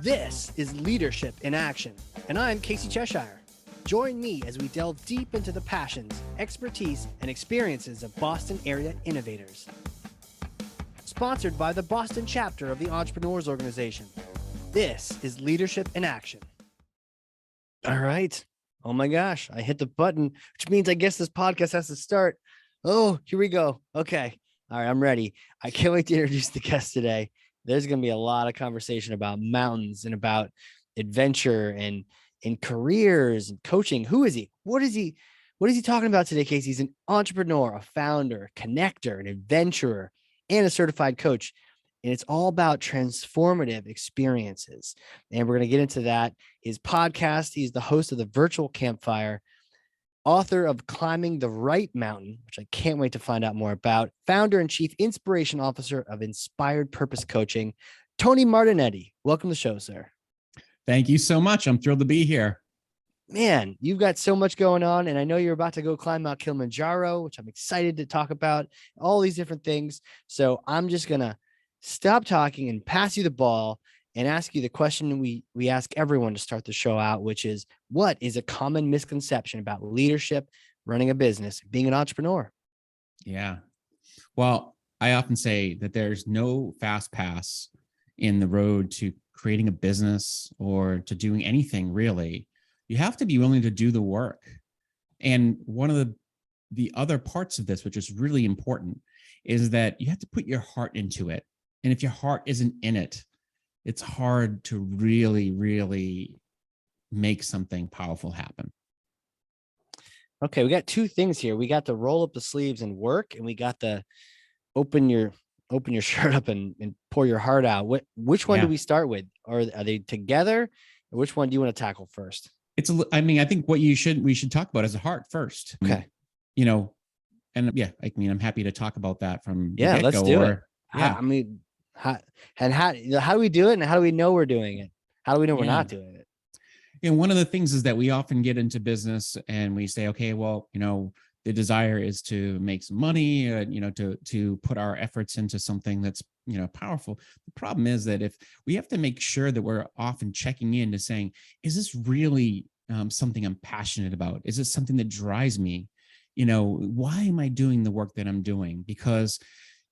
This is Leadership in Action, and I'm Casey Cheshire. Join me as we delve deep into the passions, expertise, and experiences of Boston area innovators. Sponsored by the Boston chapter of the Entrepreneurs Organization. This is Leadership in Action. All right. Oh my gosh, I hit the button, which means I guess this podcast has to start. Oh, here we go. Okay. All right, I'm ready. I can't wait to introduce the guest today. There's going to be a lot of conversation about mountains and about adventure and careers and coaching. Who is he? What is he talking about today, Casey? He's an entrepreneur, a founder, a connector, an adventurer, and a certified coach. And it's all about transformative experiences. And we're going to get into that. His podcast, he's the host of the Virtual Campfire, author of Climbing the Right Mountain, which I can't wait to find out more about, founder and chief inspiration officer of Inspired Purpose Coaching, Tony Martignetti. Welcome to the show, sir. Thank you so much. I'm thrilled to be here. Man, you've got so much going on, and I know you're about to go climb Mount Kilimanjaro, which I'm excited to talk about, all these different things. So I'm just going to stop talking and pass you the ball and ask you the question we ask everyone to start the show out, which is, what is a common misconception about leadership, running a business, being an entrepreneur? Yeah. Well, I often say that there's no fast pass in the road to creating a business or to doing anything really. You have to be willing to do the work. And one of the other parts of this, which is really important, is that you have to put your heart into it. And if your heart isn't in it, it's hard to really, really make something powerful happen. Okay, we got two things here. We got the roll up the sleeves and work, and we got the open your shirt up and pour your heart out. Which one do we start with? Or are they together? Or which one do you want to tackle first? I think what we should talk about is the heart first. Okay. I'm happy to talk about that from the get-go. Let's do it. How do we do it, and how do we know we're doing it? How do we know we're not doing it? And one of the things is that we often get into business and we say, okay, well, the desire is to make some money, to put our efforts into something that's, powerful. The problem is that if we have to make sure that we're often checking in to saying, is this really something I'm passionate about? Is this something that drives me? Why am I doing the work that I'm doing? Because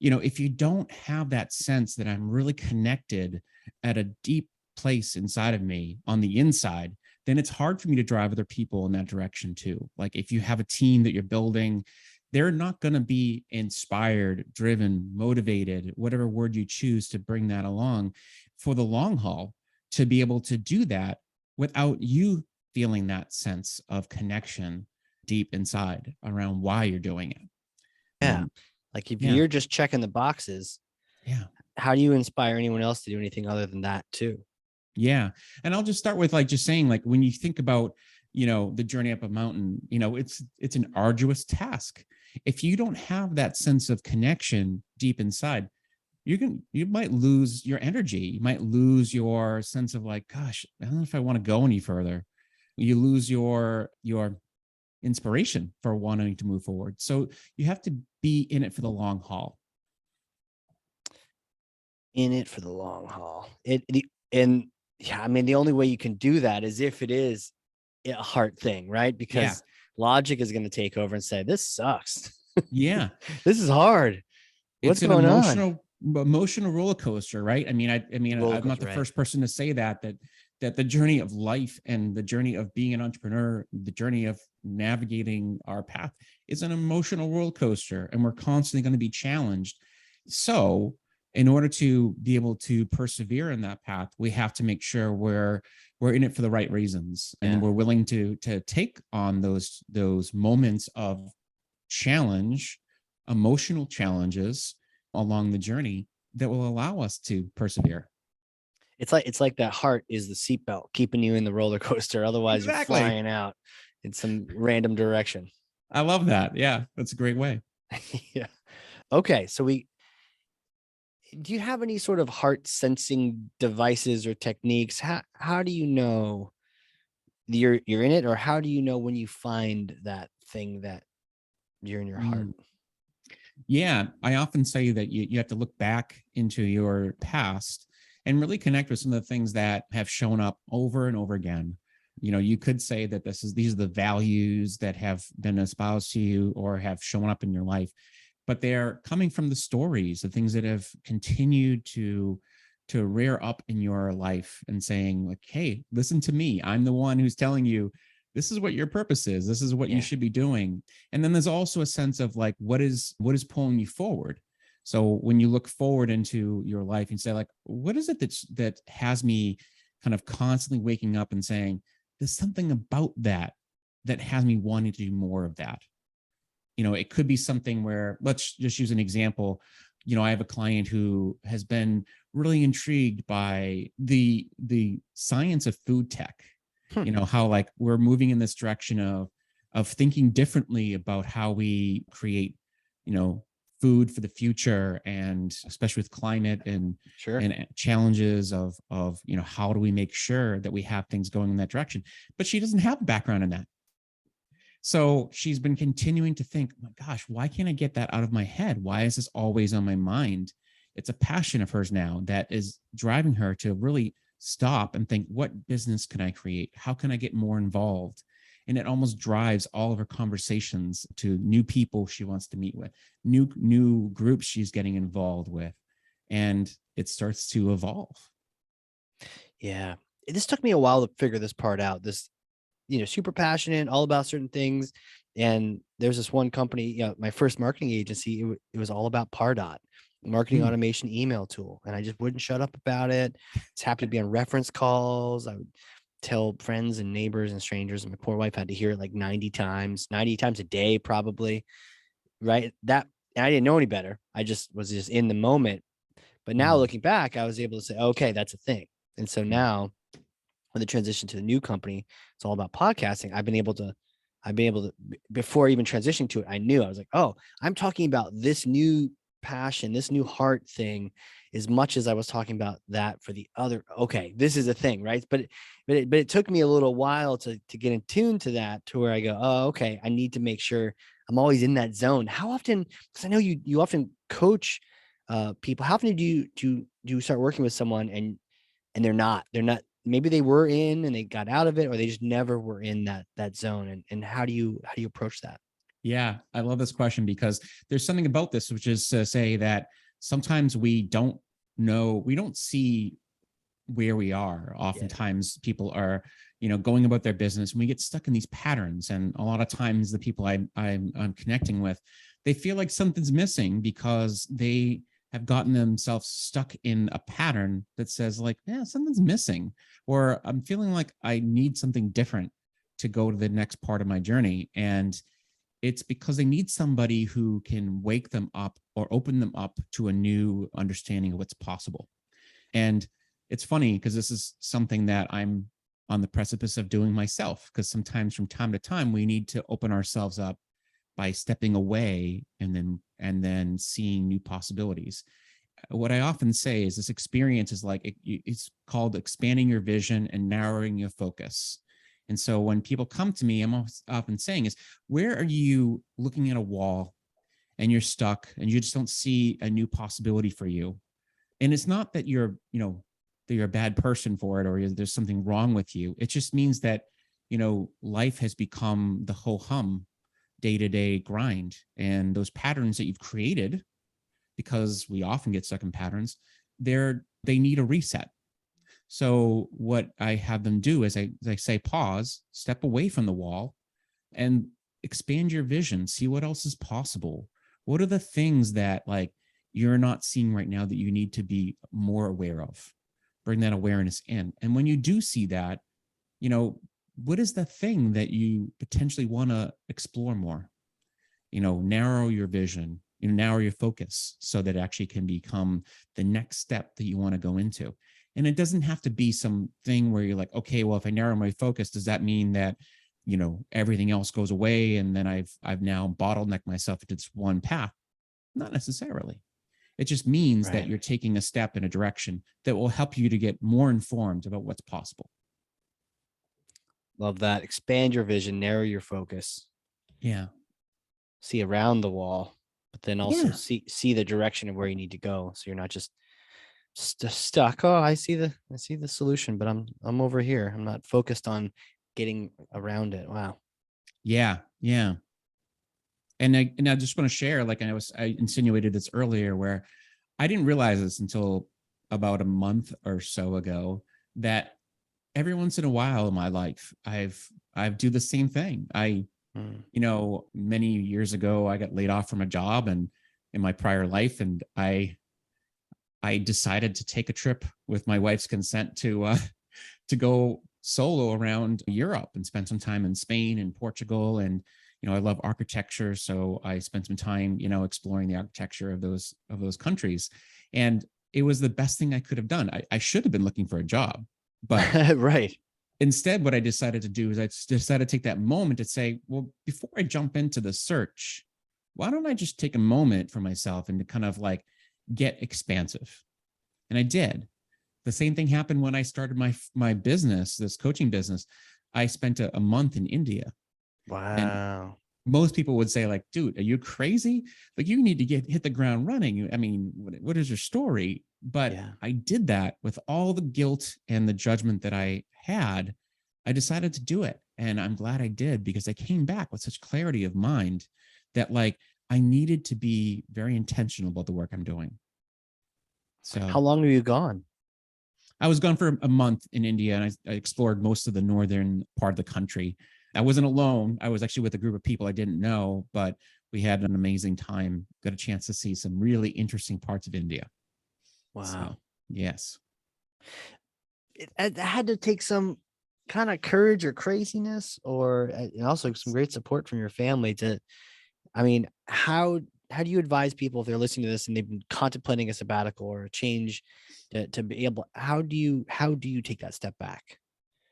if you don't have that sense that I'm really connected at a deep place inside of me on the inside, then it's hard for me to drive other people in that direction too. Like if you have a team that you're building, they're not going to be inspired, driven, motivated, whatever word you choose to bring that along for the long haul, to be able to do that without you feeling that sense of connection deep inside around why you're doing it. Yeah. Like if you're just checking the boxes, how do you inspire anyone else to do anything other than that too? Yeah. And I'll just start with just saying, when you think about, the journey up a mountain, it's an arduous task. If you don't have that sense of connection deep inside, you might lose your energy. You might lose your sense of gosh, I don't know if I want to go any further. You lose your inspiration for wanting to move forward. So you have to be in it for the long haul. In it for the long haul. The only way you can do that is if it is a heart thing, right? Because logic is going to take over and say, this sucks. Yeah. This is hard. What's going on? Emotional roller coaster, right? I'm not the first person to say that the journey of life and the journey of being an entrepreneur, the journey of navigating our path is an emotional roller coaster, and we're constantly going to be challenged. So in order to be able to persevere in that path, we have to make sure we're in it for the right reasons, and we're willing to take on those moments of challenge, emotional challenges along the journey that will allow us to persevere. It's like that heart is the seatbelt keeping you in the roller coaster. Otherwise, You're flying out in some random direction. I love that. Yeah, that's a great way. Yeah. Okay. So do you have any sort of heart sensing devices or techniques? How do you know you're in it, or how do you know when you find that thing that you're in your heart? Yeah, I often say that you have to look back into your past and really connect with some of the things that have shown up over and over again. You could say that these are the values that have been espoused to you or have shown up in your life, but they're coming from the stories, the things that have continued to rear up in your life and saying like, hey, listen to me. I'm the one who's telling you this is what your purpose is. This is what you should be doing. And then there's also a sense of like, what is pulling you forward? So when you look forward into your life and say like, what is it that has me kind of constantly waking up and saying, there's something about that has me wanting to do more of that. It could be something where, let's just use an example. I have a client who has been really intrigued by the science of food tech. How like we're moving in this direction of thinking differently about how we create, food for the future, and especially with climate and challenges of how do we make sure that we have things going in that direction. But she doesn't have a background in that. So she's been continuing to think, oh my gosh, why can't I get that out of my head? Why is this always on my mind? It's a passion of hers now that is driving her to really stop and think, what business can I create? How can I get more involved? And it almost drives all of her conversations to new people she wants to meet with, new groups she's getting involved with, and it starts to evolve. Yeah. This took me a while to figure this part out. This, super passionate, all about certain things. And there's this one company, my first marketing agency, it was all about Pardot, marketing automation email tool. And I just wouldn't shut up about it. It's happy to be on reference calls. I would tell friends and neighbors and strangers, and my poor wife had to hear it like 90 times a day, probably. Right. And I didn't know any better. I was just in the moment. But now looking back, I was able to say, okay, that's a thing. And so now when the transition to the new company, it's all about podcasting. I've been able to, before even transitioning to it, I knew, I was like, oh, I'm talking about this new passion, this new heart thing, as much as I was talking about that for the other. Okay, this is a thing, right? But it took me a little while to get in tune to that, to where I go, oh, okay, I need to make sure I'm always in that zone. How often, because I know you often coach people, how often do you start working with someone and they're not, maybe they were in and they got out of it, or they just never were in that zone? And how do you approach that? Yeah, I love this question, because there's something about this, which is to say that sometimes we don't see where we are. Oftentimes people are, going about their business, and we get stuck in these patterns. And a lot of times the people I'm connecting with, they feel like something's missing because they have gotten themselves stuck in a pattern that says like, yeah, something's missing, or I'm feeling like I need something different to go to the next part of my journey. And it's because they need somebody who can wake them up or open them up to a new understanding of what's possible. And it's funny because this is something that I'm on the precipice of doing myself, because sometimes from time to time we need to open ourselves up by stepping away and then seeing new possibilities. What I often say is this experience is like, it's called expanding your vision and narrowing your focus. And so when people come to me, I'm often saying is, where are you looking at a wall and you're stuck and you just don't see a new possibility for you? And it's not that you're a bad person for it, or there's something wrong with you. It just means that, life has become the ho-hum day-to-day grind, and those patterns that you've created, because we often get stuck in patterns, they need a reset. So what I have them do is I say, pause, step away from the wall, and expand your vision. See what else is possible. What are the things that like you're not seeing right now that you need to be more aware of? Bring that awareness in. And when you do see that, what is the thing that you potentially want to explore more? Narrow your vision, narrow your focus, so that it actually can become the next step that you want to go into. And it doesn't have to be something where you're like, okay, well, if I narrow my focus, does that mean that, everything else goes away and then I've now bottlenecked myself into this one path? Not necessarily. It just means that you're taking a step in a direction that will help you to get more informed about what's possible. Love that. Expand your vision, narrow your focus. Yeah. See around the wall, but then also see the direction of where you need to go. So you're not just stuck. Oh, I see the solution, but I'm over here. I'm not focused on getting around it. Wow. Yeah. Yeah. And I just want to share, like I insinuated this earlier, where I didn't realize this until about a month or so ago, that every once in a while in my life, I do the same thing. Mm. Many years ago, I got laid off from a job and in my prior life, and I decided to take a trip with my wife's consent to go solo around Europe and spend some time in Spain and Portugal. And I love architecture, so I spent some time exploring the architecture of those countries. And it was the best thing I could have done. I should have been looking for a job, but Right. instead, what I decided to do is I decided to take that moment to say, well, before I jump into the search, why don't I just take a moment for myself and to kind of like get expansive? And I did. The same thing happened when I started my business, this coaching business. I spent a month in India. And Wow. most people would say, like, dude, are you crazy? Like, you need to hit the ground running. I mean, what is your story? But Yeah. I did that with all the guilt and the judgment that I had. I decided to do it. And I'm glad I did, because I came back with such clarity of mind that, like, I needed to be very intentional about the work I'm doing. How So long were you gone? I was gone for a month in India, and I explored most of the northern part of the country. I wasn't alone. I was actually with a group of people I didn't know, but we had an amazing time. Got a chance to see some really interesting parts of India. So, Wow. yes. It had to take some kind of courage or craziness, or and also some great support from your family to, I mean, how do you advise people if they're listening to this and they've been contemplating a sabbatical or a change to be able, how do you take that step back?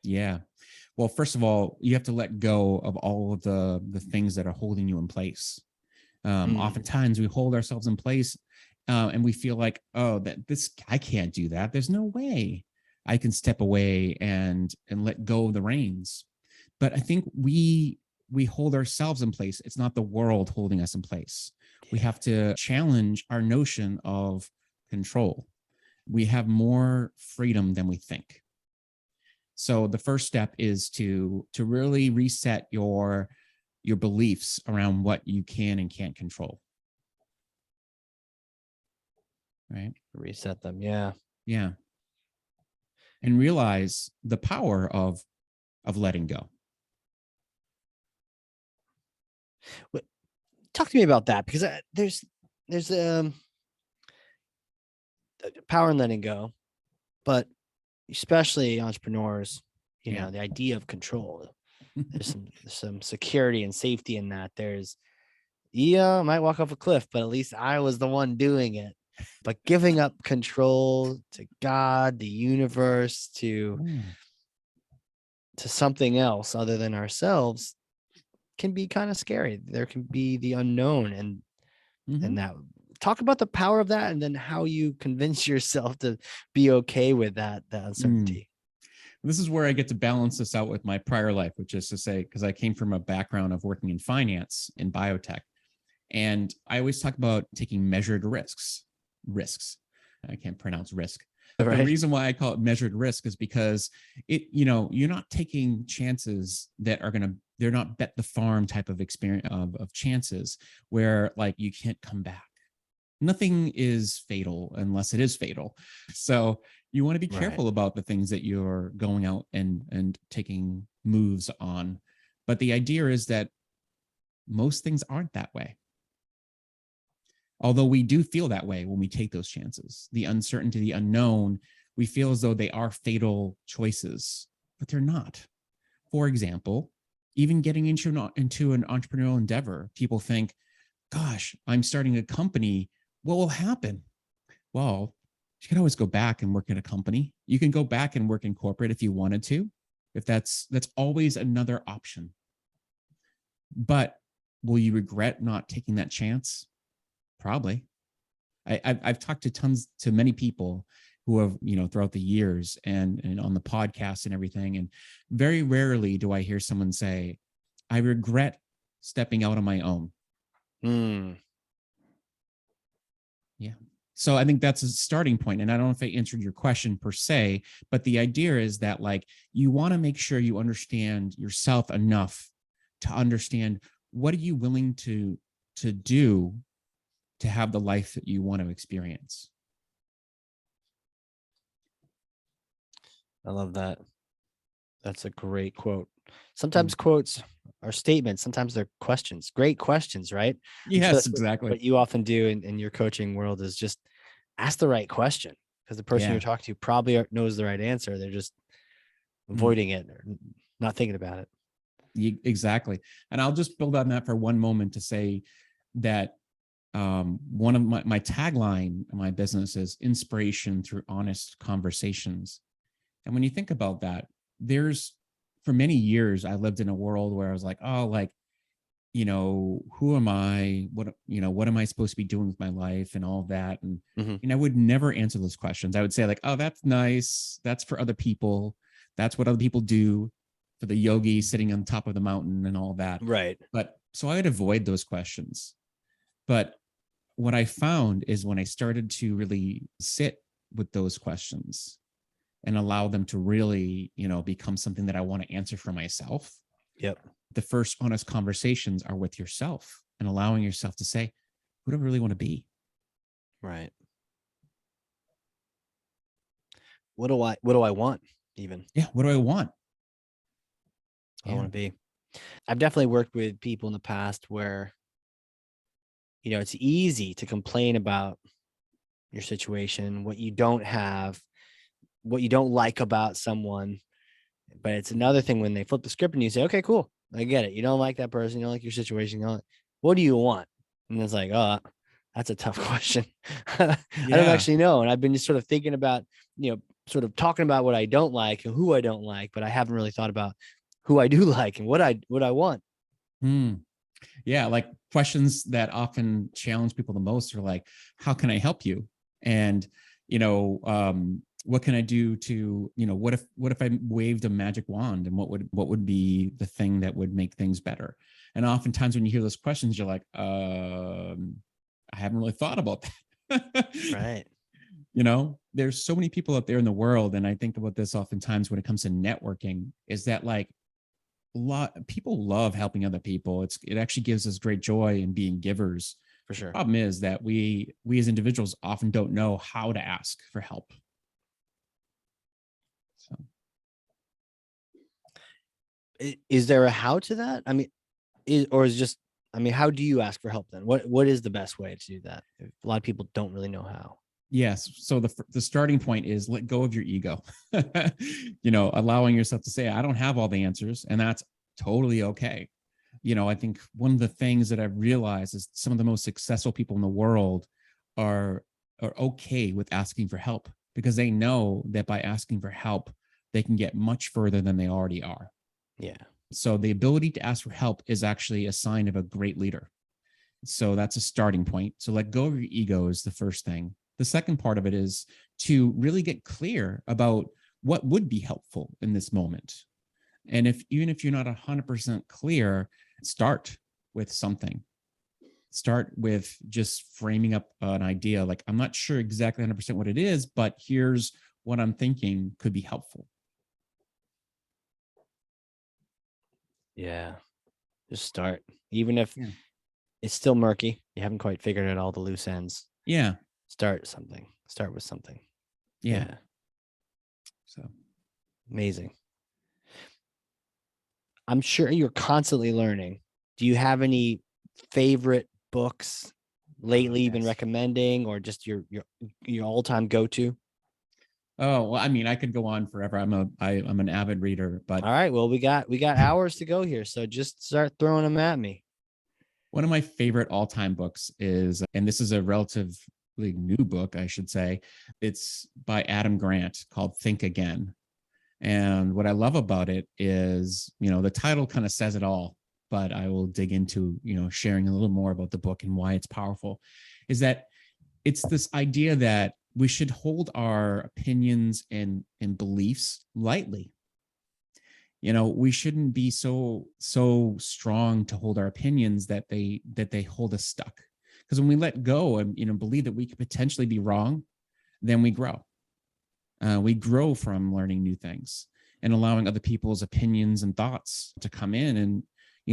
Yeah. Well, first of all, you have to let go of all of the things that are holding you in place. Mm. Oftentimes we hold ourselves in place, and we feel like, oh, I can't do that. There's no way I can step away and let go of the reins. But I think we hold ourselves in place. It's not the world holding us in place. We Yeah. have to challenge our notion of control. We have more freedom than we think. So the first step is to really reset your beliefs around what you can and can't control. Right? Reset them. Yeah. Yeah. And realize the power of letting go. Talk to me about that, because there's power in letting go, but especially entrepreneurs, Yeah. the idea of control. There's some security and safety in that. There's, yeah, I might walk off a cliff, but at least I was the one doing it. But giving up control to God, the universe, Yeah. to something else other than ourselves can be kind of scary. There can be the unknown, and Mm-hmm. that, talk about the power of that, and then how you convince yourself to be okay with that Mm. uncertainty. This is where I get to balance this out with my prior life, which is to say, because I came from a background of working in finance in biotech. And I always talk about taking measured risks. Risks. I can't pronounce risk. But the Right. reason why I call it measured risk is because you're not taking chances that are they're not bet the farm type of experience of chances where, like, you can't come back. Nothing is fatal unless it is fatal. So you want to be Right. careful about the things that you're going out and taking moves on. But the idea is that most things aren't that way. Although we do feel that way when we take those chances, the uncertainty, the unknown, we feel as though they are fatal choices, but they're not. For example, even getting into an entrepreneurial endeavor, people think, gosh, I'm starting a company. What will happen? Well, you can always go back and work in a company. You can go back and work in corporate if you wanted to. If that's always another option. But will you regret not taking that chance? Probably. I've talked to many people who have, throughout the years and on the podcast and everything. And very rarely do I hear someone say, I regret stepping out on my own. Mm. Yeah. So I think that's a starting point. And I don't know if I answered your question per se, but the idea is that like you want to make sure you understand yourself enough to understand what are you willing to do to have the life that you want to experience. I love that. That's a great quote. Sometimes quotes are statements. Sometimes they're questions. Great questions, right? I'm sure Yes, that's exactly. what you often do in your coaching world is just ask the right question, because the person Yeah. you're talking to probably knows the right answer. They're just avoiding it or not thinking about it. Exactly. And I'll just build on that for one moment to say that one of my tagline in my business is inspiration through honest conversations. And when you think about that, for many years, I lived in a world where I was like, oh, like, who am I? What am I supposed to be doing with my life and all of that? And, I would never answer those questions. I would say like, oh, that's nice. That's for other people. That's what other people do, for the yogi sitting on top of the mountain and all that. Right. But so I would avoid those questions. But what I found is when I started to really sit with those questions and allow them to really, become something that I want to answer for myself. Yep. The first honest conversations are with yourself and allowing yourself to say, who do I really want to be? Right. What do I want even? Yeah. What do I want? I want to be. I've definitely worked with people in the past where, it's easy to complain about your situation, what you don't have, what you don't like about someone. But it's another thing when they flip the script and you say, okay, cool, I get it. You don't like that person. You don't like your situation. What do you want? And it's like, oh, that's a tough question. I don't actually know. And I've been just sort of thinking about, sort of talking about what I don't like and who I don't like, but I haven't really thought about who I do like and what I want. Yeah. Like questions that often challenge people the most are like, how can I help you? And, what can I do to, what if I waved a magic wand, and what would be the thing that would make things better? And oftentimes when you hear those questions, you're like, I haven't really thought about that. Right. There's so many people out there in the world. And I think about this oftentimes when it comes to networking, is that like people love helping other people. It actually gives us great joy in being givers. For sure. The problem is that we as individuals often don't know how to ask for help. So, is there a how to that? I mean, how do you ask for help then? What is the best way to do that? A lot of people don't really know how. Yes. So the starting point is let go of your ego, allowing yourself to say, I don't have all the answers, and that's totally okay. I think one of the things that I've realized is some of the most successful people in the world are okay with asking for help, because they know that by asking for help, they can get much further than they already are. Yeah. So the ability to ask for help is actually a sign of a great leader. So that's a starting point. So let go of your ego is the first thing. The second part of it is to really get clear about what would be helpful in this moment. And even if you're not 100% clear, start with something. Start with just framing up an idea. Like, I'm not sure exactly 100% what it is, but here's what I'm thinking could be helpful. Yeah. Just start. Even if it's still murky, you haven't quite figured out all the loose ends. Yeah. Start with something. Yeah. So amazing. I'm sure you're constantly learning. Do you have any favorite books lately you've been recommending, or just your all-time go-to? Oh, well, I mean, I could go on forever. I'm an avid reader, but all right, well, we got hours to go here, so just start throwing them at me. One of my favorite all-time books is, and this is a relatively new book, I should say, it's by Adam Grant, called Think Again. And what I love about it is, the title kind of says it all, but I will dig into, sharing a little more about the book and why it's powerful, is that it's this idea that we should hold our opinions and beliefs lightly. We shouldn't be so strong to hold our opinions that they hold us stuck. Because when we let go and, believe that we could potentially be wrong, then we grow. We grow from learning new things and allowing other people's opinions and thoughts to come in and,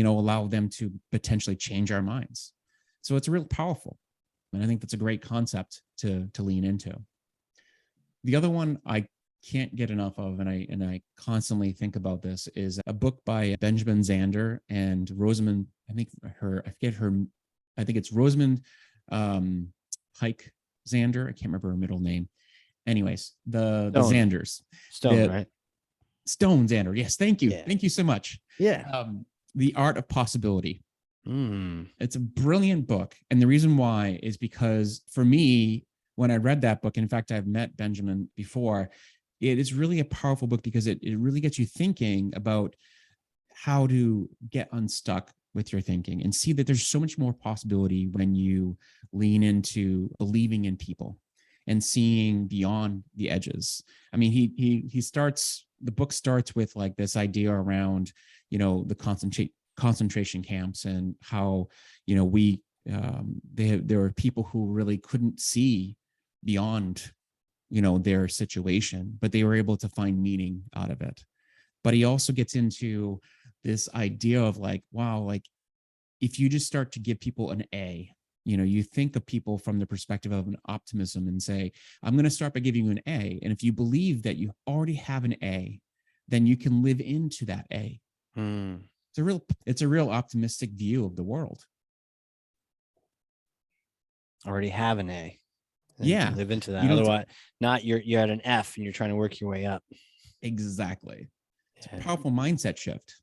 allow them to potentially change our minds. So it's real powerful. And I think that's a great concept to lean into. The other one I can't get enough of, and I constantly think about this, is a book by Benjamin Zander and Rosamund. I think it's Rosamund Pike Zander. I can't remember her middle name. Anyways, the Zanders. Right? Stone Zander. Yes, thank you. Yeah. Thank you so much. Yeah. The Art of Possibility. Mm. It's a brilliant book. And the reason why is because for me, when I read that book, in fact, I've met Benjamin before, it is really a powerful book because it really gets you thinking about how to get unstuck with your thinking and see that there's so much more possibility when you lean into believing in people and seeing beyond the edges. I mean, the book starts with like this idea around, the concentration camps and how, there were people who really couldn't see beyond, their situation, but they were able to find meaning out of it. But he also gets into this idea of like, wow, like if you just start to give people an A, you think of people from the perspective of an optimism and say, I'm going to start by giving you an A. And if you believe that you already have an A, then you can live into that A. Mm. It's a real optimistic view of the world. Already have an A. And Yeah. you can live into that. Otherwise, not you're at an F and you're trying to work your way up. Exactly. It's a powerful mindset shift.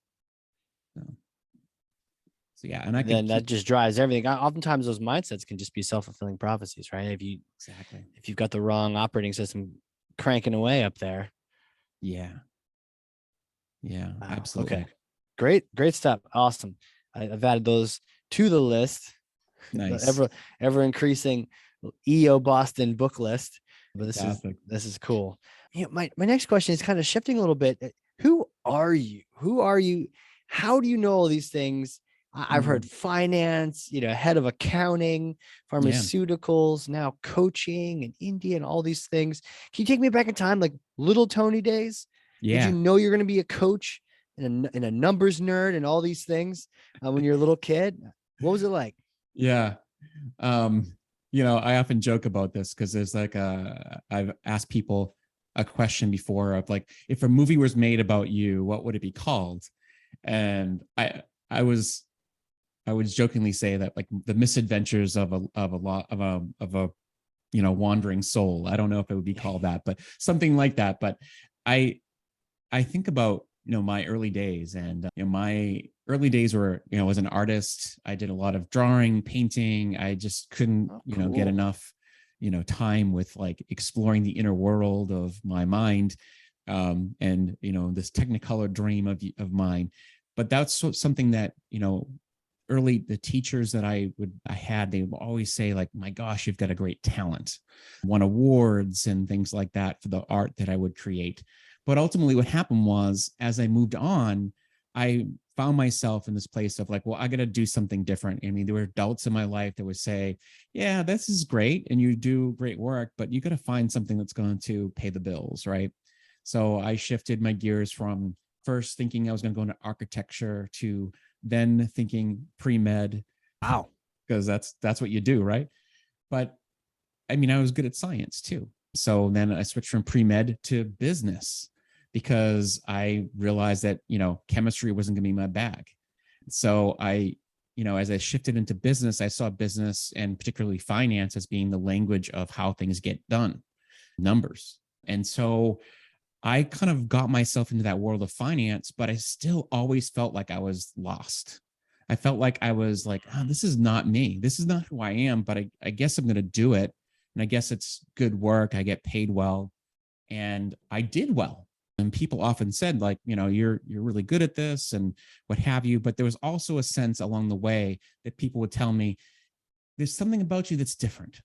So yeah, and then that just drives everything. Oftentimes those mindsets can just be self-fulfilling prophecies, right? If you've got the wrong operating system cranking away up there. Yeah. Yeah, wow. Absolutely. Okay. Great stuff. Awesome. I've added those to the list. Nice. Ever increasing EO Boston book list. But this is cool. My next question is kind of shifting a little bit. Who are you? How do you know all these things? I've heard finance, head of accounting, pharmaceuticals, now coaching and India and all these things. Can you take me back in time, like little Tony days? Yeah. Did you know you're going to be a coach and a numbers nerd and all these things when you're a little kid? What was it like? Yeah. I often joke about this because there's like I've asked people a question before of like, if a movie was made about you, what would it be called? And I would jokingly say that like the misadventures of a wandering soul. I don't know if it would be called that, but something like that. But I think about my early days, and my early days were as an artist. I did a lot of drawing, painting. I just couldn't get enough time with like exploring the inner world of my mind, and this technicolor dream of mine. But that's something that early the teachers that I had, they would always say like, my gosh, you've got a great talent, won awards and things like that for the art that I would create. But ultimately what happened was, as I moved on, I found myself in this place of like, well, I got to do something different. I mean, there were adults in my life that would say, yeah, this is great and you do great work, but you got to find something that's going to pay the bills, right? So I shifted my gears from first thinking I was going to go into architecture to then thinking pre-med. Wow. Because that's what you do, right? But I mean, I was good at science too. So then I switched from pre-med to business because I realized that, chemistry wasn't going to be my bag. So as I shifted into business, I saw business and particularly finance as being the language of how things get done, numbers. And so I kind of got myself into that world of finance, but I still always felt like I was lost. I felt like I was like, this is not me. This is not who I am, but I guess I'm going to do it. And I guess it's good work. I get paid well. And I did well. And people often said like, you're really good at this and what have you. But there was also a sense along the way that people would tell me, there's something about you that's different.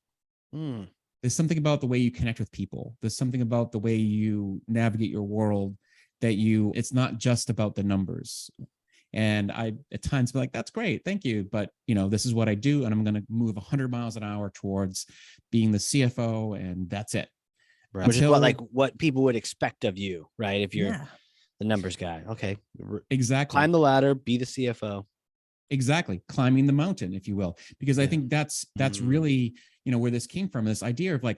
There's something about the way you connect with people. There's something about the way you navigate your world that it's not just about the numbers. And I at times be like, that's great, thank you, but this is what I do, and I'm going to move 100 miles an hour towards being the CFO, and that's it. Right. Which is what people would expect of you, right? If you're the numbers guy. Okay. Exactly. Climb the ladder, be the CFO. Exactly. Climbing the mountain, if you will, because I think that's really, where this came from, this idea of like,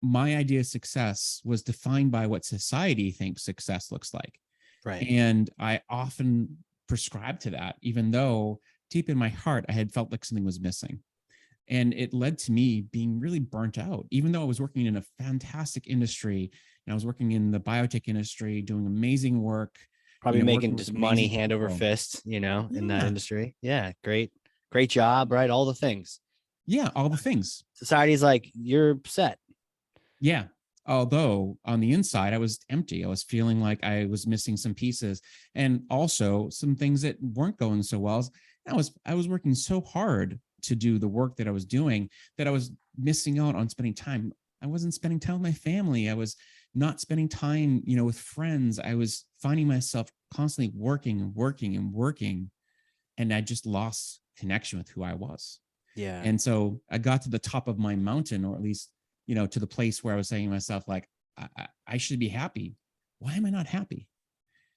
my idea of success was defined by what society thinks success looks like. Right. And I often prescribed to that, even though deep in my heart, I had felt like something was missing. And it led to me being really burnt out, even though I was working in a fantastic industry, and I was working in the biotech industry, doing amazing work. Probably making just money hand over fist, in that industry. Yeah. Great job, right? All the things. Yeah. All the things. Society's like, you're set. Yeah. Although on the inside, I was empty. I was feeling like I was missing some pieces, and also some things that weren't going so well. I was working so hard to do the work that I was doing that I was missing out on spending time. I wasn't spending time with my family. I was not spending time, with friends. I was finding myself constantly working and working and working, and I just lost connection with who I was. Yeah. And so I got to the top of my mountain, or at least, to the place where I was saying to myself, like, I should be happy. Why am I not happy?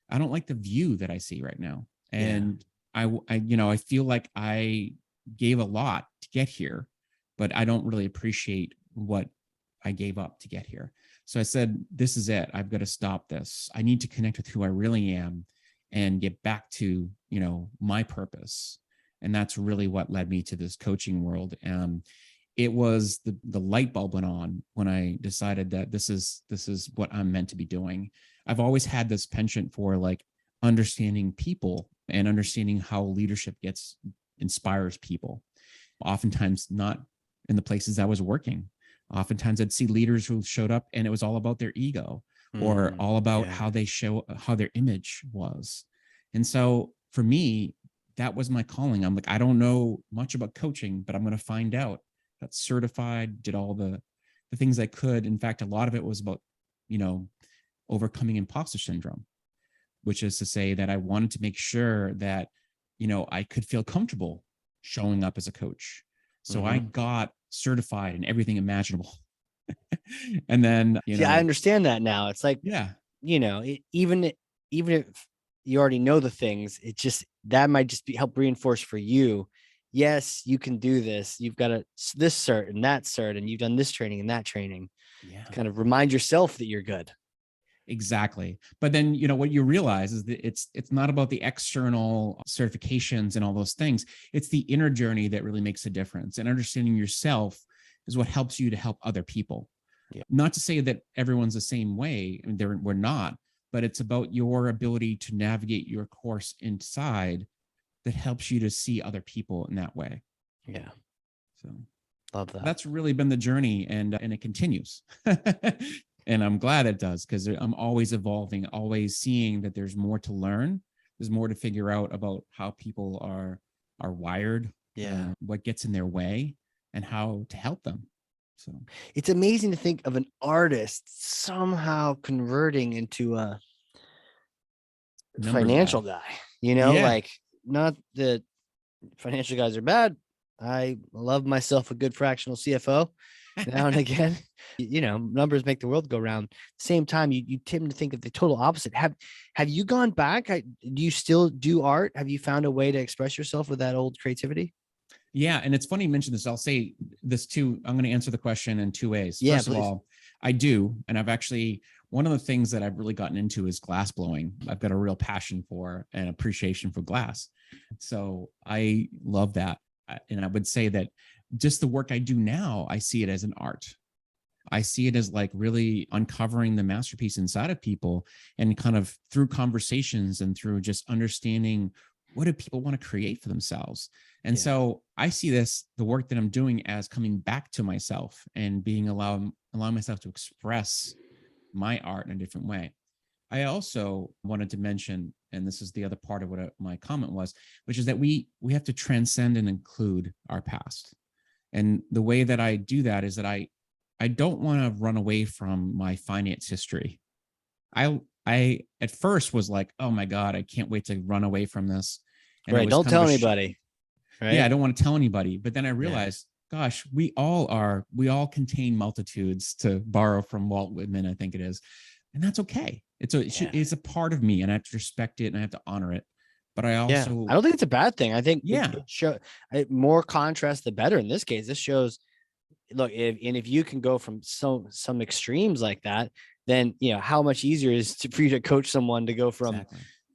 I don't like the view that I see right now. And I feel like I gave a lot to get here, but I don't really appreciate what I gave up to get here. So I said, this is it. I've got to stop this. I need to connect with who I really am and get back to, my purpose. And that's really what led me to this coaching world. It was the light bulb went on when I decided that this is what I'm meant to be doing. I've always had this penchant for like understanding people and understanding how leadership inspires people. Oftentimes not in the places I was working. Oftentimes I'd see leaders who showed up and it was all about their ego or all about how they how their image was. And so for me, that was my calling. I'm like, I don't know much about coaching, but I'm going to find out. Got certified, did all the things I could. In fact, a lot of it was about, overcoming imposter syndrome, which is to say that I wanted to make sure that, I could feel comfortable showing up as a coach. So I got certified in everything imaginable. And then, I understand that now. It's like, even if you already know the things, that might just help reinforce for you. Yes, you can do this. You've got this cert and that cert, and you've done this training and that training. Yeah. Kind of remind yourself that you're good. Exactly. But then, what you realize is that it's not about the external certifications and all those things. It's the inner journey that really makes a difference. And understanding yourself is what helps you to help other people. Yeah. Not to say that everyone's the same way. I mean, we're not, but it's about your ability to navigate your course inside that helps you to see other people in that way. Yeah. So love that. That's really been the journey, and it continues. And I'm glad it does, because I'm always evolving, always seeing that there's more to learn. There's more to figure out about how people are wired, what gets in their way, and how to help them. So it's amazing to think of an artist somehow converting into a financial guy, like, not that financial guys are bad. I love myself a good fractional CFO now and again. Numbers make the world go round. Same time, you tend to think of the total opposite. Have you gone back? Do you still do art? Have you found a way to express yourself with that old creativity? Yeah. And it's funny you mentioned this. I'll say this too. I'm going to answer the question in two ways. Yeah, First of all, I do. And I've actually, one of the things that I've really gotten into is glass blowing. I've got a real passion for and appreciation for glass. So I love that. And I would say that just the work I do now, I see it as an art. I see it as like really uncovering the masterpiece inside of people, and kind of through conversations and through just understanding what do people want to create for themselves. And so I see the work that I'm doing as coming back to myself and allowing myself to express my art in a different way. I also wanted to mention, and this is the other part of what my comment was, which is that we have to transcend and include our past. And the way that I do that is that I don't want to run away from my finance history. I at first was like, oh my God, I can't wait to run away from this. And it Right. was Don't kind tell of anybody. Right. yeah, I don't want to tell anybody. But then I realized, gosh, we all contain multitudes, to borrow from Walt Whitman, I think it is. And that's okay. It's a part of me, and I have to respect it and I have to honor it. But I also, I don't think it's a bad thing. I think yeah, more contrast, the better. In this case, this shows, look, if you can go from some extremes like that, then, how much easier is for you to coach someone to go from,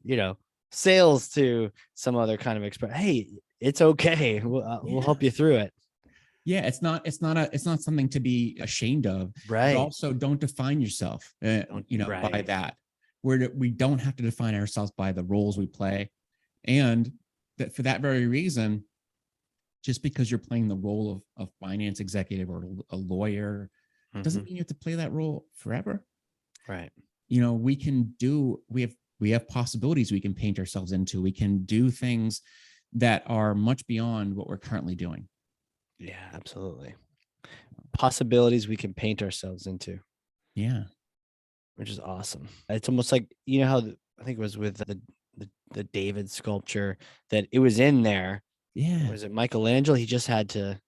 exactly. Sales to some other kind of express. Hey, it's okay. We'll help you through it. Yeah, it's not something to be ashamed of. Right. But also, don't define yourself, by that. We don't have to define ourselves by the roles we play, and that for that very reason, just because you're playing the role of finance executive or a lawyer, doesn't mean you have to play that role forever. Right. We have possibilities we can paint ourselves into. We can do things that are much beyond what we're currently doing. Yeah, absolutely. Possibilities we can paint ourselves into. Yeah. Which is awesome. It's almost like, how I think it was with the David sculpture that it was in there. Yeah. Was it Michelangelo? He just had to,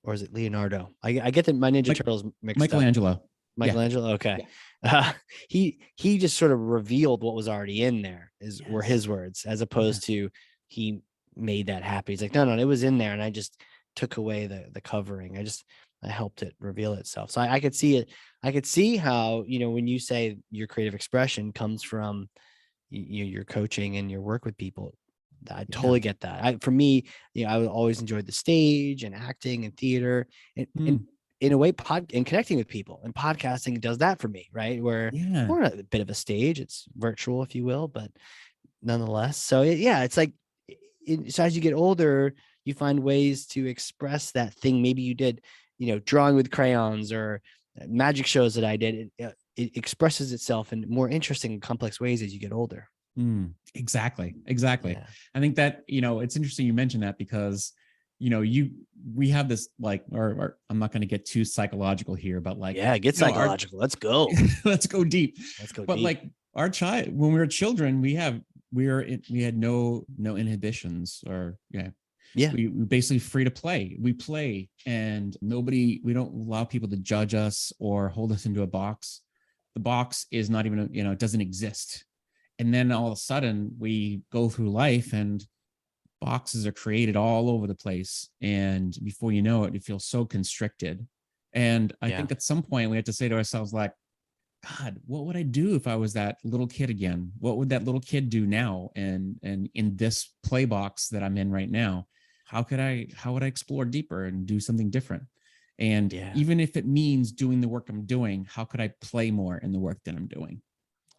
or is it Leonardo? I get that my Ninja Turtles mixed Michelangelo. up. Michelangelo. Okay. Yeah. He just sort of revealed what was already in there were his words, as opposed to he made that happen. He's like, no, it was in there. And I just took away the covering. I helped it reveal itself. So I could see it. I could see how, when you say your creative expression comes from your coaching and your work with people, I totally get that. For me, I always enjoyed the stage and acting and theater and in a way, and connecting with people, and podcasting does that for me, right? Where we're a bit of a stage, it's virtual, if you will, but nonetheless. So it's like, so as you get older, you find ways to express that thing. Maybe you did, drawing with crayons or magic shows that I did. It expresses itself in more interesting and complex ways as you get older. Exactly. Yeah. I think that, it's interesting you mentioned that, because we have this, like, or I'm not going to get too psychological here, but like, get psychological. Let's go. Let's go deep. But deep. like when we were children, we had no inhibitions, or we basically free to play. We play, and we don't allow people to judge us or hold us into a box. The box is not even, it doesn't exist. And then all of a sudden we go through life and boxes are created all over the place. And before you know it, you feel so constricted. And I think at some point we have to say to ourselves, like, God, what would I do if I was that little kid again? What would that little kid do now? And in this play box that I'm in right now, how would I explore deeper and do something different? And even if it means doing the work I'm doing, how could I play more in the work that I'm doing?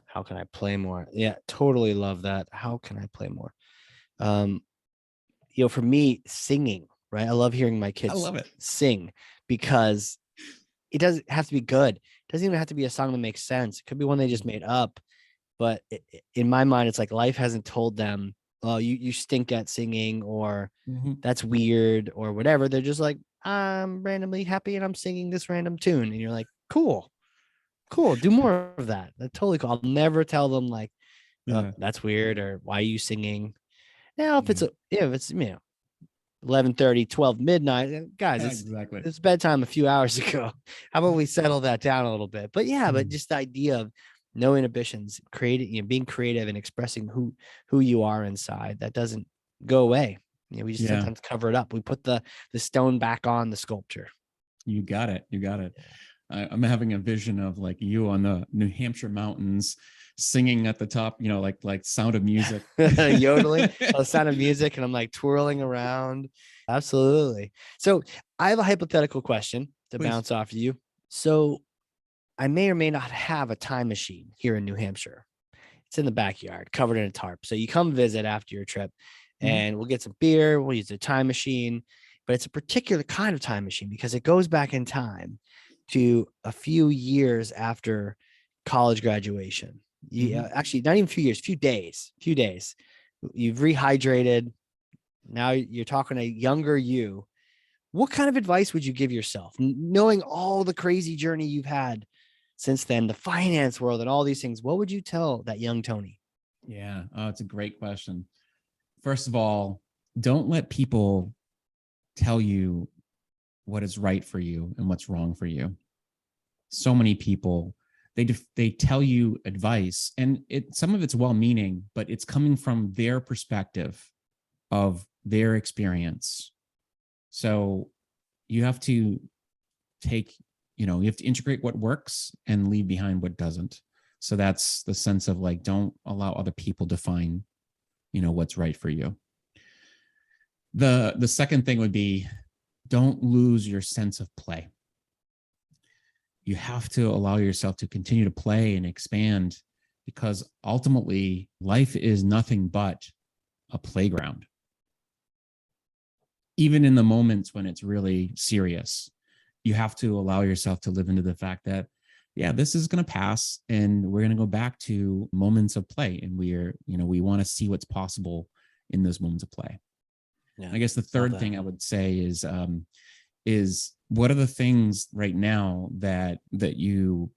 How can I play more? Yeah, totally love that. How can I play more? For me, singing, right? I love hearing my kids sing, because it doesn't have to be good. It doesn't even have to be a song that makes sense. It could be one they just made up. But in my mind, it's like life hasn't told them, oh, you stink at singing, or that's weird, or whatever. They're just like, I'm randomly happy and I'm singing this random tune. And you're like, cool. Do more of that. That's totally cool. I'll never tell them like, that's weird, or why are you singing? Now, if it's 11:30, 12 midnight, guys, it's bedtime a few hours ago. How about we settle that down a little bit? But but just the idea of no inhibitions, being creative and expressing who you are inside, that doesn't go away. We just sometimes cover it up. We put the stone back on the sculpture. You got it. I'm having a vision of like you on the New Hampshire mountains singing at the top, like Sound of Music. Yodeling, Sound of Music, and I'm like twirling around. Absolutely. So I have a hypothetical question to bounce off of you. So I may or may not have a time machine here in New Hampshire. It's in the backyard, covered in a tarp. So you come visit after your trip, and we'll get some beer. We'll use the time machine, but it's a particular kind of time machine because it goes back in time to a few years after college graduation. Actually, not even a few years, few days. You've rehydrated. Now you're talking to younger you. What kind of advice would you give yourself, knowing all the crazy journey you've had since then, the finance world and all these things? What would you tell that young Tony? Yeah. Oh, it's a great question. First of all, don't let people tell you what is right for you and what's wrong for you. So many people, they tell you advice, and some of it's well-meaning, but it's coming from their perspective of their experience. So you have to you have to integrate what works and leave behind what doesn't. So that's the sense of like, don't allow other people define, what's right for you. The second thing would be, don't lose your sense of play. You have to allow yourself to continue to play and expand, because ultimately life is nothing but a playground. Even in the moments when it's really serious, you have to allow yourself to live into the fact that, yeah, this is going to pass and we're going to go back to moments of play. And we want to see what's possible in those moments of play. Yeah, I guess the third thing I would say is what are the things right now that you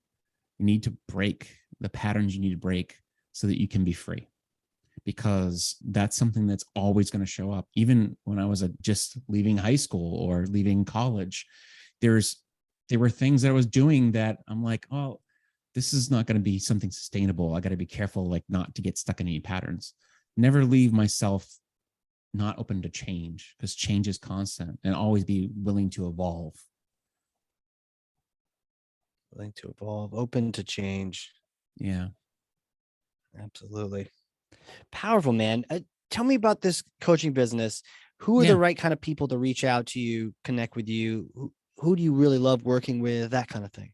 need to break, the patterns you need to break so that you can be free? Because that's something that's always going to show up. Even when I was just leaving high school or leaving college, there were things that I was doing that I'm like, oh, this is not going to be something sustainable. I got to be careful, like not to get stuck in any patterns. Never leave myself not open to change, because change is constant, and always be willing to evolve. Willing to evolve, open to change. Yeah. Absolutely. Powerful, man. Tell me about this coaching business. Who are the right kind of people to reach out to you, connect with you? Who do you really love working with? That kind of thing.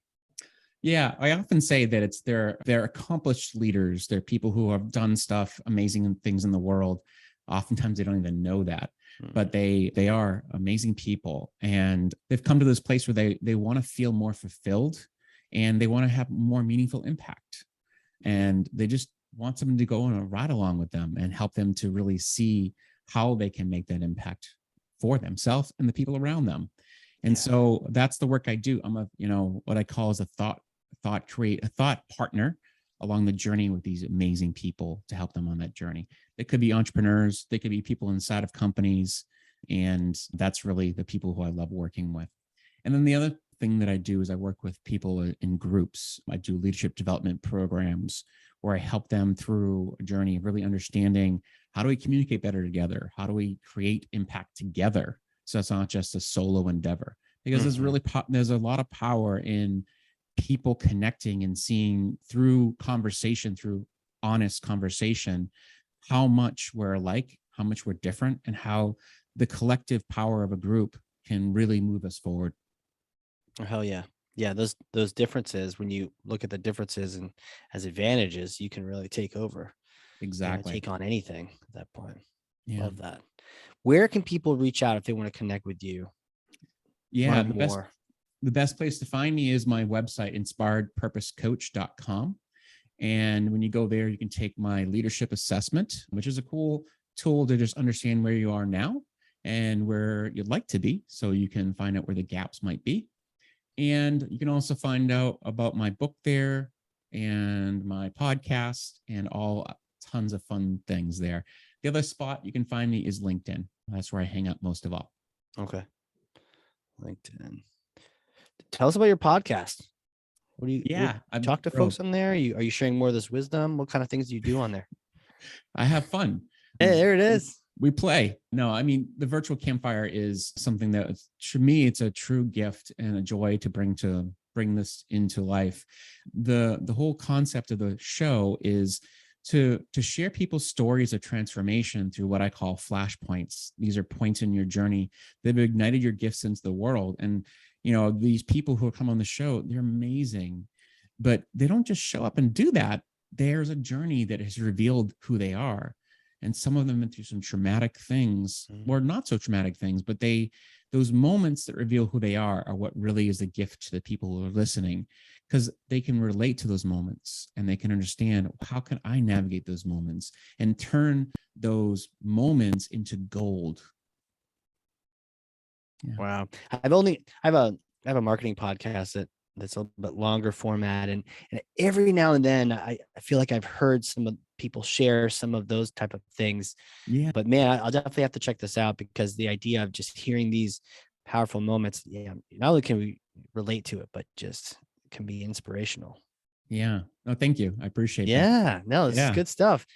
Yeah, I often say that they're accomplished leaders. They're people who have done amazing things in the world. Oftentimes they don't even know that, but they are amazing people, and they've come to this place where they want to feel more fulfilled, and they want to have more meaningful impact, and they just want someone to go on a ride along with them and help them to really see how they can make that impact for themselves and the people around them. And so that's the work I do. I'm what I call as a thought partner along the journey with these amazing people to help them on that journey. They could be entrepreneurs, they could be people inside of companies, and that's really the people who I love working with. And then the other thing that I do is I work with people in groups. I do leadership development programs where I help them through a journey of really understanding, how do we communicate better together? How do we create impact together? So it's not just a solo endeavor, because there's a lot of power in people connecting and seeing through honest conversation, how much we're alike, how much we're different, and how the collective power of a group can really move us forward. Oh, hell yeah. Yeah, those differences, when you look at the differences and as advantages, you can really take over. Exactly. Take on anything at that point. Yeah. Love that. Where can people reach out if they want to connect with you? Yeah, the best place to find me is my website, inspiredpurposecoach.com. And when you go there, you can take my leadership assessment, which is a cool tool to just understand where you are now and where you'd like to be, so you can find out where the gaps might be. And you can also find out about my book there and my podcast and all tons of fun things there. The other spot you can find me is LinkedIn. That's where I hang out most of all. Okay. LinkedIn. Tell us about your podcast. What do you talk to folks on there? Are you sharing more of this wisdom? What kind of things do you do on there? I have fun. Hey, there it is. We play. No, I mean, the Virtual Campfire is something that, to me, it's a true gift and a joy to bring this into life. The whole concept of the show is to share people's stories of transformation through what I call flashpoints. These are points in your journey that have ignited your gifts into the world. And, these people who come on the show, they're amazing, but they don't just show up and do that. There's a journey that has revealed who they are. And some of them went through some traumatic things, or not so traumatic things, but those moments that reveal who they are what really is a gift to the people who are listening, because they can relate to those moments and they can understand, how can I navigate those moments and turn those moments into gold. Yeah. Wow. I have a marketing podcast that that's a little bit longer format. And every now and then I feel like I've heard some of people share some of those type of things. Yeah. But man, I'll definitely have to check this out, because the idea of just hearing these powerful moments, yeah, not only can we relate to it, but just can be inspirational. Yeah. No, thank you. I appreciate that. Yeah, no, this is Yeah. good stuff.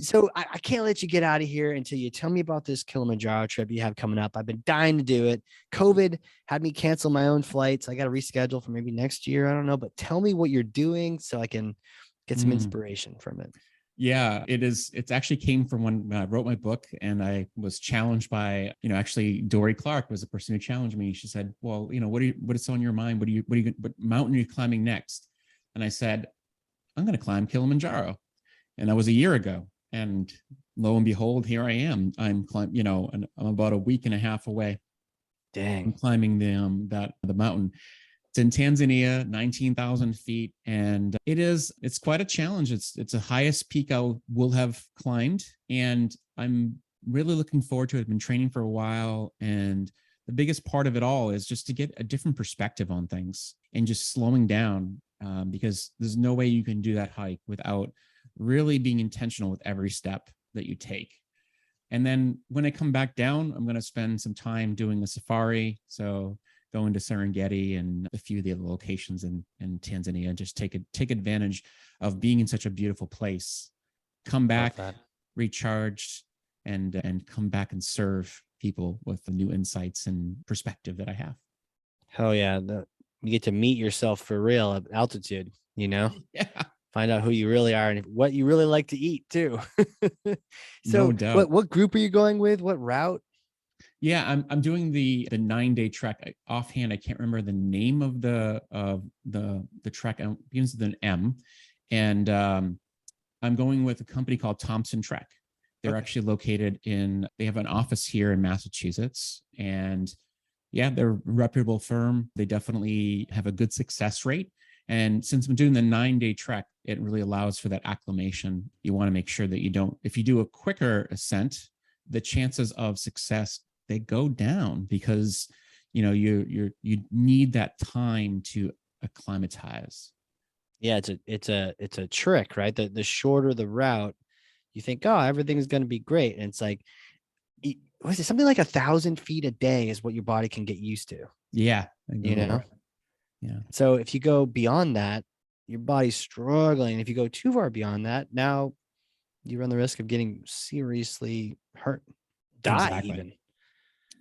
So I can't let you get out of here until you tell me about this Kilimanjaro trip you have coming up. I've been dying to do it. COVID had me cancel my own flights. I got to reschedule for maybe next year. I don't know, but tell me what you're doing so I can get some inspiration from it. Yeah, it is. It actually came from when I wrote my book, and I was challenged by, actually Dory Clark was the person who challenged me. She said, well, what is on your mind? What mountain are you climbing next? And I said, I'm going to climb Kilimanjaro. And that was a year ago. And lo and behold, here I am. I'm climbing, and I'm about a week and a half away. Dang. I'm climbing the mountain. It's in Tanzania, 19,000 feet. And it's quite a challenge. It's the highest peak I will have climbed. And I'm really looking forward to it. I've been training for a while. And the biggest part of it all is just to get a different perspective on things and just slowing down, because there's no way you can do that hike without really being intentional with every step that you take. And then when I come back down, I'm going to spend some time doing a safari. So going to Serengeti and a few of the other locations in Tanzania, and just take advantage of being in such a beautiful place. Come back, recharged, and come back and serve people with the new insights and perspective that I have. Hell yeah. You get to meet yourself for real at altitude, Yeah. Find out who you really are and what you really like to eat too. So No doubt. what group are you going with? What route? Yeah, I'm doing the 9-day trek. Offhand, I can't remember the name of the trek. It begins with an M, and I'm going with a company called Thompson Trek. They're actually located they have an office here in Massachusetts, and yeah, they're a reputable firm. They definitely have a good success rate. And since I'm doing the 9-day trek, it really allows for that acclimation. You want to make sure that if you do a quicker ascent, the chances of success, they go down, because you need that time to acclimatize. Yeah, it's a trick, right? The shorter the route, you think, oh, everything's going to be great, and it's like, was it something like 1,000 feet a day is what your body can get used to? Yeah, Yeah. So if you go beyond that, your body's struggling. If you go too far beyond that, now you run the risk of getting seriously hurt, die even.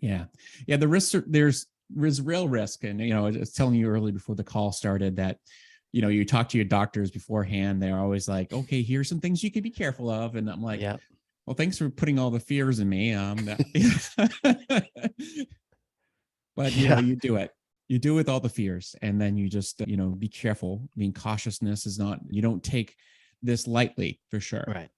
Yeah. The risks there's real risk. And, I was telling you earlier before the call started that, you talk to your doctors beforehand. They're always like, okay, here's some things you could be careful of. And I'm like, well, thanks for putting all the fears in me. But, you do it. You do it with all the fears. And then you just, be careful. I mean, cautiousness is not, you don't take this lightly, for sure. Right.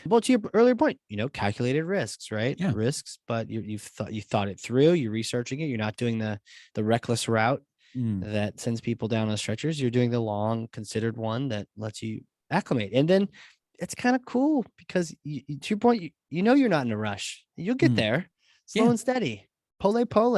Well, to your earlier point, calculated risks, right? Yeah. Risks, but you thought it through. You're researching it. You're not doing the reckless route that sends people down on stretchers. You're doing the long, considered one that lets you acclimate. And then it's kind of cool because to your point, you're not in a rush. You'll get there, slow and steady. Pole, right? Pole.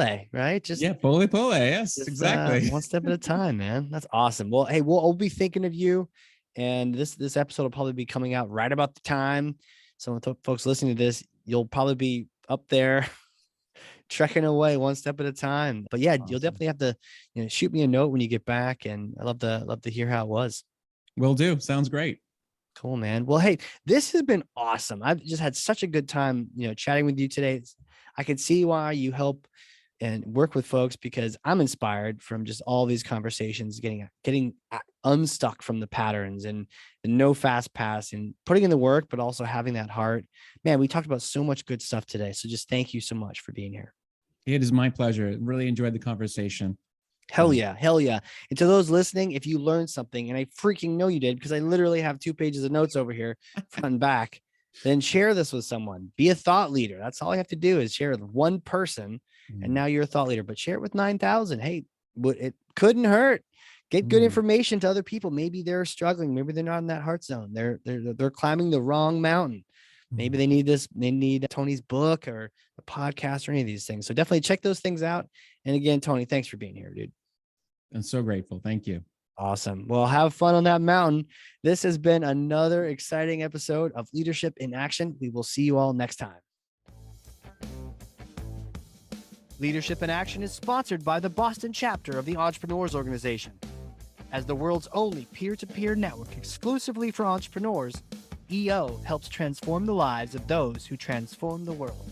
Yes, exactly. One step at a time, man. That's awesome. Well, hey, we'll be thinking of you. And this episode will probably be coming out right about the time. So folks listening to this, you'll probably be up there trekking away one step at a time. But yeah, awesome. You'll definitely have to shoot me a note when you get back. And I love to hear how it was. Will do. Sounds great. Cool, man. Well, hey, this has been awesome. I've just had such a good time, chatting with you today. I can see why you help and work with folks, because I'm inspired from just all these conversations, getting unstuck from the patterns and no fast pass and putting in the work, but also having that heart. Man, we talked about so much good stuff today. So just thank you so much for being here. It is my pleasure. Really enjoyed the conversation. Hell yeah. And to those listening, if you learned something, and I freaking know you did, because I literally have 2 pages of notes over here, front and back, then share this with someone. Be a thought leader. That's all I have to do is share with one person. And now you're a thought leader, but share it with 9,000. Hey, it couldn't hurt. Get good information to other people. Maybe they're struggling. Maybe they're not in that heart zone. They're climbing the wrong mountain. Maybe they need this. They need Tony's book or a podcast or any of these things. So definitely check those things out. And again, Tony, thanks for being here, dude. I'm so grateful. Thank you. Awesome. Well, have fun on that mountain. This has been another exciting episode of Leadership in Action. We will see you all next time. Leadership in Action is sponsored by the Boston chapter of the Entrepreneurs Organization. As the world's only peer-to-peer network exclusively for entrepreneurs, EO helps transform the lives of those who transform the world.